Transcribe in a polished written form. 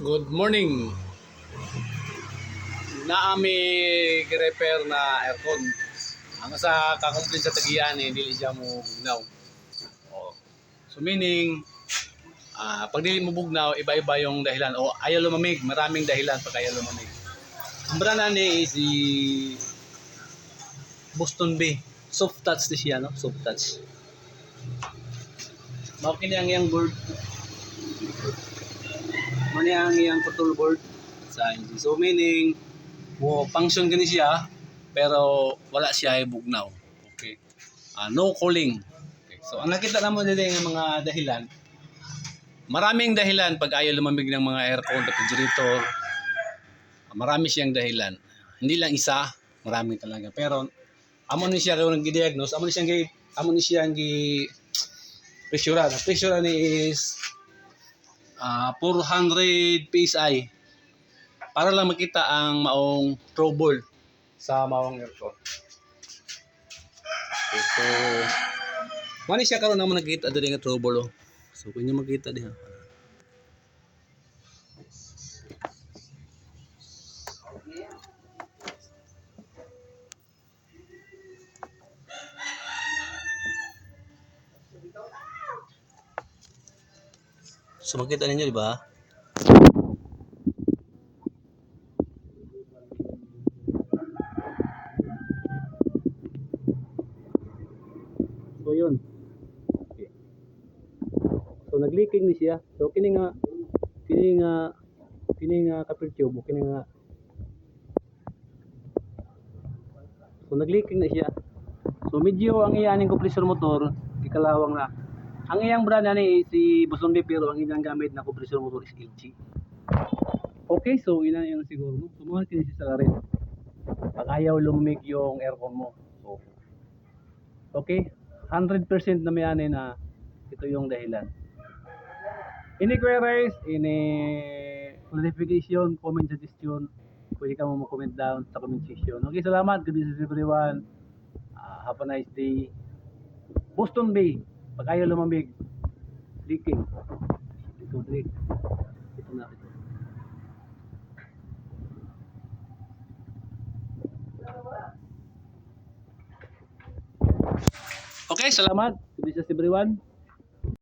Good morning. Naami gi-repair na aircon. Ang sa kakumplit sa tagiyan dili siya mo bugnaw. Oh. So meaning pag dili mo bugnaw, iba-iba yung dahilan o ayaw lumamig, maraming dahilan pag ayaw lumamig. Ang brand ni is si Boston Bay. Soft touch di siya, no? Soft touch. Mao kini ang iyang board. Mani ang iyang control board sa engine. So meaning function gani siya pero wala siya bugnaw. Okay. No cooling. Okay. So ang nakita namo dito ng mga dahilan, maraming dahilan pag ayaw lumamig ng mga aircon, refrigerator. Marami siyang dahilan. Hindi lang isa, marami talaga. Pero amo ni siya kung nag-diagnose, amo ni siyang pressure. Ang pressure ni is 400 PSI para lang makita ang maong trouble sa maong aircon. Okay, so mani siya karon naman nakita diri nga trouble. So kung inyo makita diha. So makita ninyo di ba? So yun. Okay. So nag-leaking ni siya. So kini nga copper tube, kini nga. So nag-leaking na siya. So medyo ang iyaning compressor motor ikalawang na. Ang iyang brand ani si Boston Bay pero ang iyang gamit na compressor motor is LG. Okay, so ina yun siguro. So mga kini sa rin. Pag ayaw lumamig yung aircon mo. So okay, 100% na may ani na ito yung dahilan. Any queries, any clarification, comment, suggestion, pwede ka mo comment down sa comment section. Okay, salamat. Good business everyone. Have a nice day. Boston Bay, pag ayaw lumamig, leaking. Ito na. Okay, salamat. Good business everyone.